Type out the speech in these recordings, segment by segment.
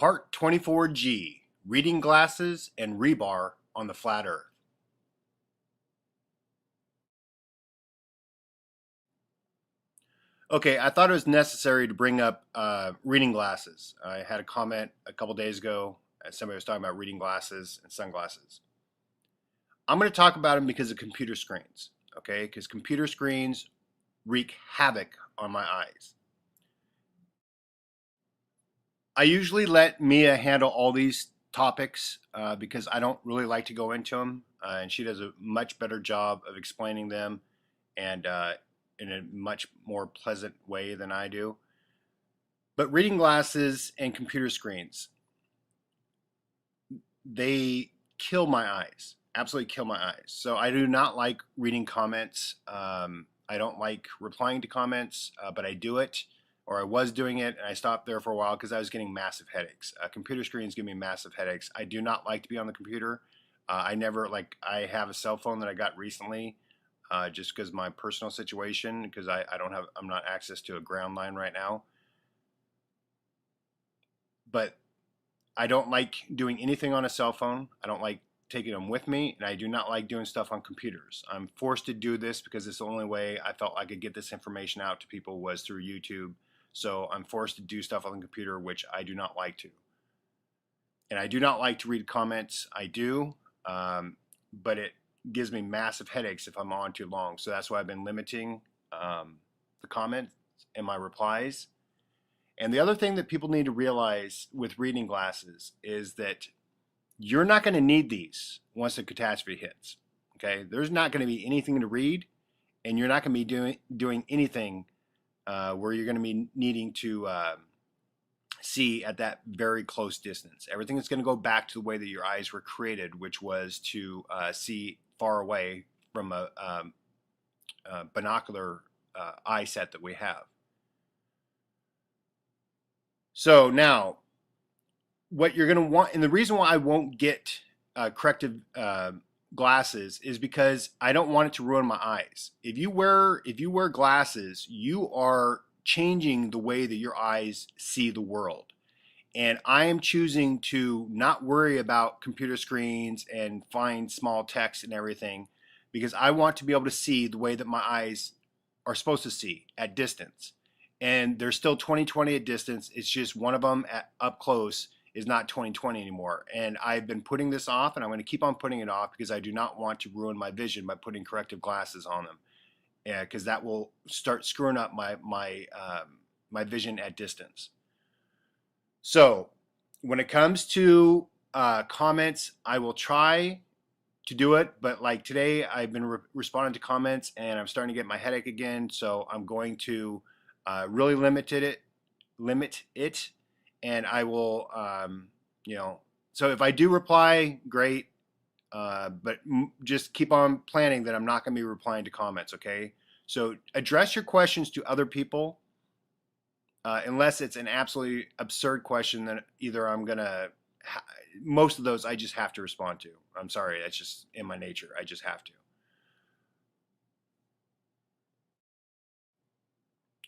Part 24G, Reading Glasses and Rebar on the Flat Earth. Okay, I thought it was necessary to bring up reading glasses. I had a comment a couple days ago. Somebody was talking about reading glasses and sunglasses. I'm going to talk about them because of computer screens, okay? Because computer screens wreak havoc on my eyes. I usually let Mia handle all these topics because I don't really like to go into them, and she does a much better job of explaining them and in a much more pleasant way than I do. But reading glasses and computer screens, they kill my eyes, absolutely kill my eyes. So I do not like reading comments. I don't like replying to comments, but I do it, or I was doing it, and I stopped there for a while because I was getting massive headaches. Computer screens give me massive headaches. I do not like to be on the computer. I never like. I have a cell phone that I got recently, just because my personal situation, because I don't have, I'm not access to a ground line right now. But I don't like doing anything on a cell phone. I don't like taking them with me, and I do not like doing stuff on computers. I'm forced to do this because it's the only way I felt I could get this information out to people was through YouTube. So I'm forced to do stuff on the computer, which I do not like to. And I do not like to read comments. I do, but it gives me massive headaches if I'm on too long. So that's why I've been limiting the comments and my replies. And the other thing that people need to realize with reading glasses is that you're not going to need these once a catastrophe hits. Okay, there's not going to be anything to read, and you're not going to be doing anything where you're going to be needing to see at that very close distance. Everything is going to go back to the way that your eyes were created, which was to see far away from a binocular eye set that we have. So now, what you're going to want, and the reason why I won't get corrective glasses is because I don't want it to ruin my eyes. If you wear glasses, you are changing the way that your eyes see the world. And I am choosing to not worry about computer screens and find small text and everything because I want to be able to see the way that my eyes are supposed to see at distance. And they're still 20/20 at distance. It's just one of them at up close is not 20/20 anymore. And I've been putting this off, and I'm going to keep on putting it off because I do not want to ruin my vision by putting corrective glasses on them. Yeah, because that will start screwing up my vision at distance. So when it comes to comments, I will try to do it, but like today, I've been responding to comments, and I'm starting to get my headache again. So I'm going to really limit it, and I will, so if I do reply, great, but just keep on planning that I'm not going to be replying to comments, okay? So address your questions to other people, unless it's an absolutely absurd question, then either I'm going to, most of those I just have to respond to. I'm sorry, that's just in my nature. I just have to.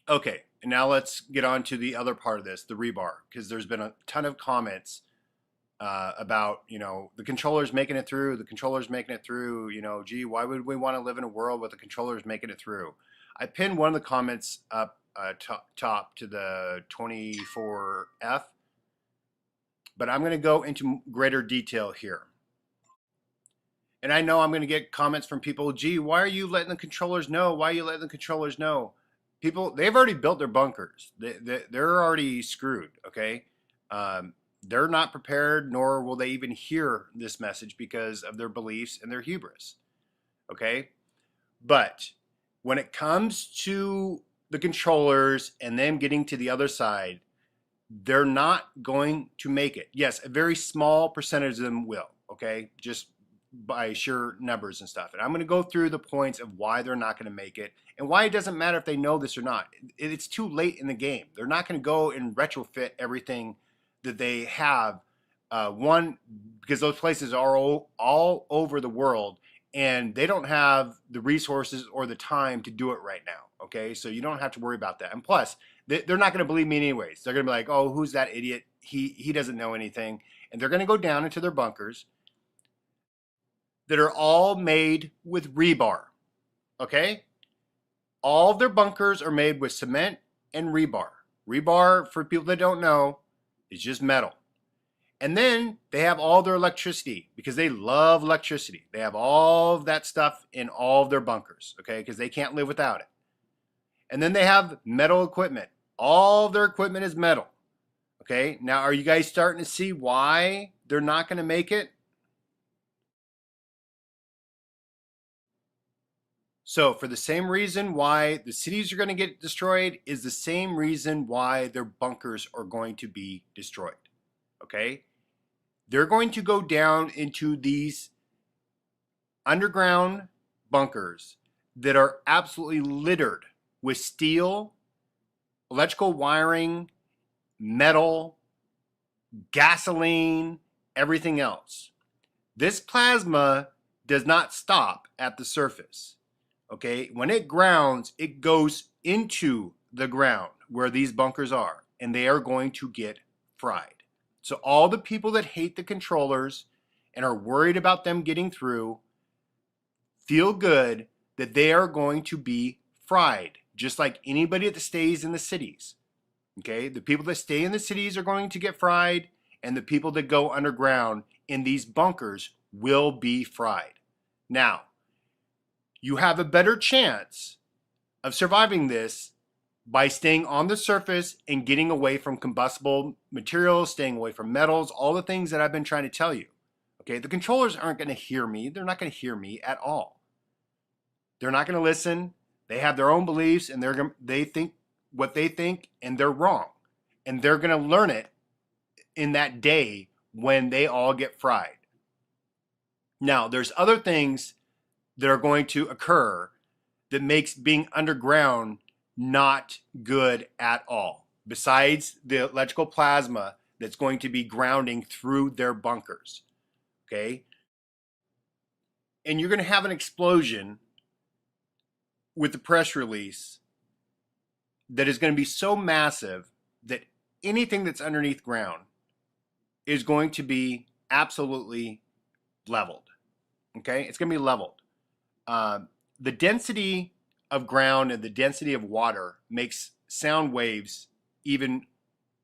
Okay, and now let's get on to the other part of this, the rebar, because there's been a ton of comments about, the controllers making it through, gee, why would we want to live in a world with the controllers making it through? I pinned one of the comments up top to the 24F, but I'm going to go into greater detail here. And I know I'm going to get comments from people, gee, why are you letting the controllers know? Why are you letting the controllers know? People, they've already built their bunkers. They're already screwed, okay? They're not prepared, nor will they even hear this message because of their beliefs and their hubris, okay? But when it comes to the controllers and them getting to the other side, they're not going to make it. Yes, a very small percentage of them will, okay? Just by sheer numbers and stuff. And I'm going to go through the points of why they're not going to make it and why it doesn't matter if they know this or not. It's too late in the game. They're not going to go and retrofit everything that they have. One, because those places are all over the world, and they don't have the resources or the time to do it right now. Okay, so you don't have to worry about that. And plus, they're not going to believe me anyways. They're going to be like, oh, who's that idiot? he doesn't know anything. And they're going to go down into their bunkers that are all made with rebar. Okay? All of their bunkers are made with cement and rebar. Rebar, for people that don't know, is just metal. And then they have all their electricity because they love electricity. They have all of that stuff in all of their bunkers, okay? Because they can't live without it. And then they have metal equipment. All of their equipment is metal, okay? Now, are you guys starting to see why they're not going to make it? So for the same reason why the cities are going to get destroyed is the same reason why their bunkers are going to be destroyed, okay? They're going to go down into these underground bunkers that are absolutely littered with steel, electrical wiring, metal, gasoline, everything else. This plasma does not stop at the surface. Okay, when it grounds, it goes into the ground where these bunkers are, and they are going to get fried. So all the people that hate the controllers and are worried about them getting through, feel good that they are going to be fried, just like anybody that stays in the cities. Okay, the people that stay in the cities are going to get fried, and the people that go underground in these bunkers will be fried. Now, you have a better chance of surviving this by staying on the surface and getting away from combustible materials, staying away from metals, all the things that I've been trying to tell you. Okay, the controllers aren't going to hear me. They're not going to hear me at all. They're not going to listen. They have their own beliefs, and they think what they think, and they're wrong. And they're going to learn it in that day when they all get fried. Now, there's other things that are going to occur that makes being underground not good at all, besides the electrical plasma that's going to be grounding through their bunkers, okay? And you're going to have an explosion with the press release that is going to be so massive that anything that's underneath ground is going to be absolutely leveled, okay? It's going to be leveled. The density of ground and the density of water makes sound waves even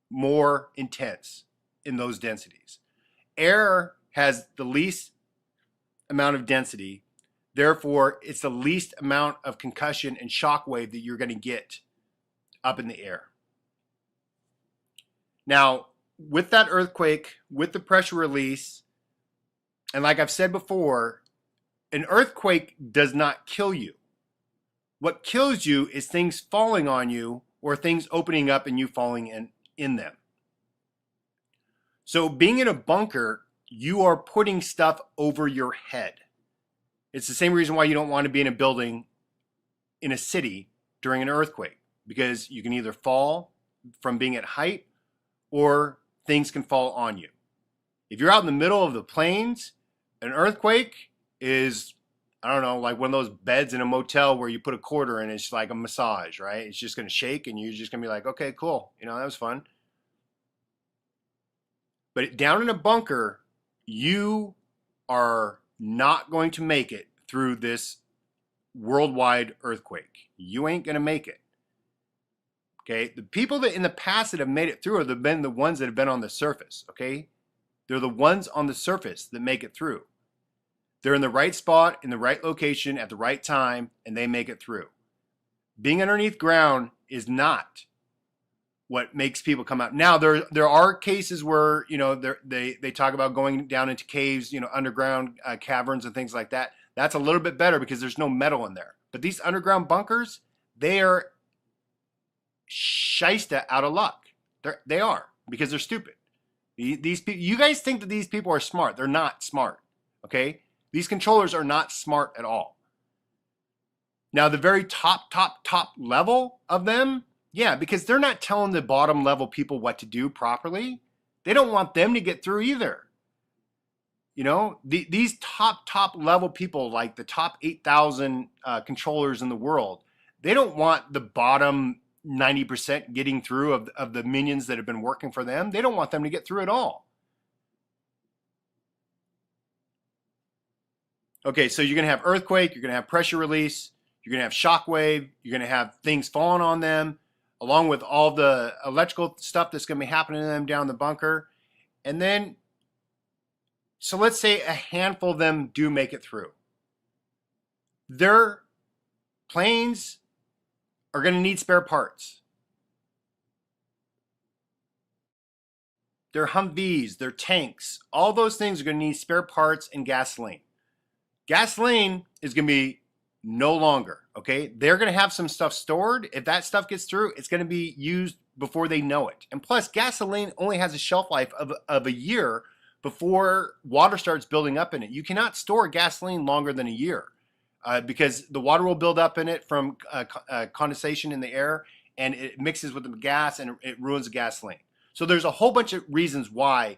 more intense in those densities. Air has the least amount of density, therefore it's the least amount of concussion and shock wave that you're going to get up in the air. Now, with that earthquake, with the pressure release, and like I've said before, an earthquake does not kill you. What kills you is things falling on you or things opening up and you falling in them. So being in a bunker, you are putting stuff over your head. It's the same reason why you don't want to be in a building in a city during an earthquake, because you can either fall from being at height or things can fall on you. If you're out in the middle of the plains, an earthquake is, I don't know, like one of those beds in a motel where you put a quarter in, it's like a massage, right? It's just going to shake and you're just going to be like, okay, cool. You know, that was fun. But down in a bunker, you are not going to make it through this worldwide earthquake. You ain't going to make it. Okay? The people that in the past that have made it through have been the ones that have been on the surface, okay? They're the ones on the surface that make it through. They're in the right spot, in the right location, at the right time, and they make it through. Being underneath ground is not what makes people come out. Now, there are cases where, you know, they talk about going down into caves, you know, underground caverns and things like that. That's a little bit better because there's no metal in there. But these underground bunkers, they are shysta out of luck. They are, because they're stupid. These people, you guys think that these people are smart. They're not smart, okay? These controllers are not smart at all. Now, the very top level of them, yeah, because they're not telling the bottom level people what to do properly. They don't want them to get through either. You know, these top level people, like the top 8,000 controllers in the world, they don't want the bottom 90% getting through of the minions that have been working for them. They don't want them to get through at all. Okay, so you're going to have earthquake, you're going to have pressure release, you're going to have shock wave, you're going to have things falling on them, along with all the electrical stuff that's going to be happening to them down the bunker. And then, so let's say a handful of them do make it through. Their planes are going to need spare parts. Their Humvees, their tanks, all those things are going to need spare parts and gasoline. Gasoline is going to be no longer, okay? They're going to have some stuff stored. If that stuff gets through, it's going to be used before they know it. And plus, gasoline only has a shelf life of a year before water starts building up in it. You cannot store gasoline longer than a year because the water will build up in it from condensation in the air, and it mixes with the gas and it ruins the gasoline. So there's a whole bunch of reasons why.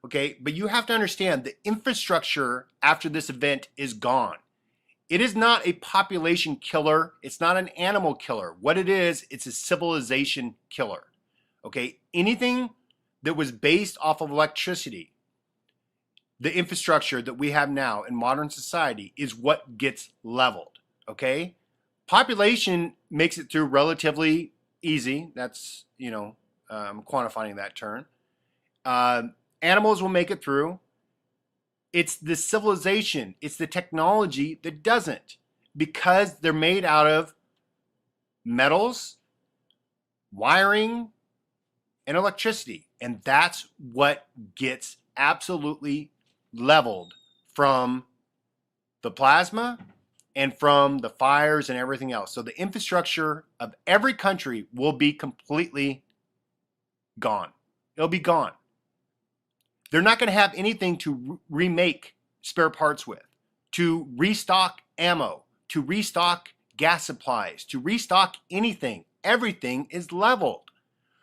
Okay, but you have to understand the infrastructure after this event is gone. It is not a population killer. It's not an animal killer. What it is, it's a civilization killer. Okay, anything that was based off of electricity, the infrastructure that we have now in modern society is what gets leveled. Okay, population makes it through relatively easy. That's, quantifying that term. Animals will make it through. It's the civilization, it's the technology that doesn't, because they're made out of metals, wiring, and electricity. And that's what gets absolutely leveled from the plasma and from the fires and everything else. So the infrastructure of every country will be completely gone. It'll be gone. They're not going to have anything to remake spare parts with, to restock ammo, to restock gas supplies, to restock anything. Everything is leveled.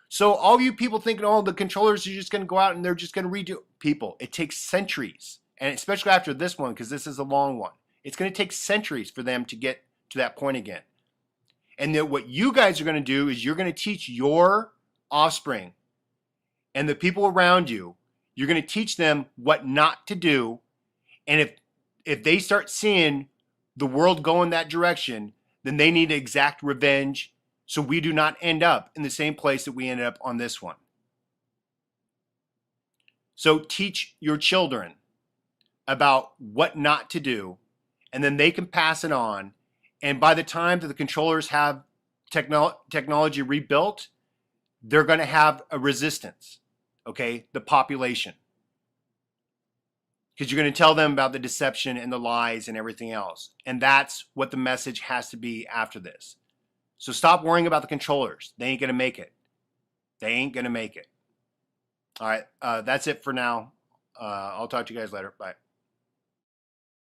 So all you people thinking, oh, the controllers are just going to go out and they're just going to redo. People, it takes centuries. And especially after this one, because this is a long one, it's going to take centuries for them to get to that point again. And then what you guys are going to do is you're going to teach your offspring and the people around you, you're going to teach them what not to do. And if they start seeing the world go in that direction, then they need to exact revenge so we do not end up in the same place that we ended up on this one. So teach your children about what not to do, and then they can pass it on. And by the time that the controllers have technology rebuilt, they're going to have a resistance. Okay, the population. Because you're going to tell them about the deception and the lies and everything else. And that's what the message has to be after this. So stop worrying about the controllers. They ain't going to make it. They ain't going to make it. All right, that's it for now. I'll talk to you guys later. Bye.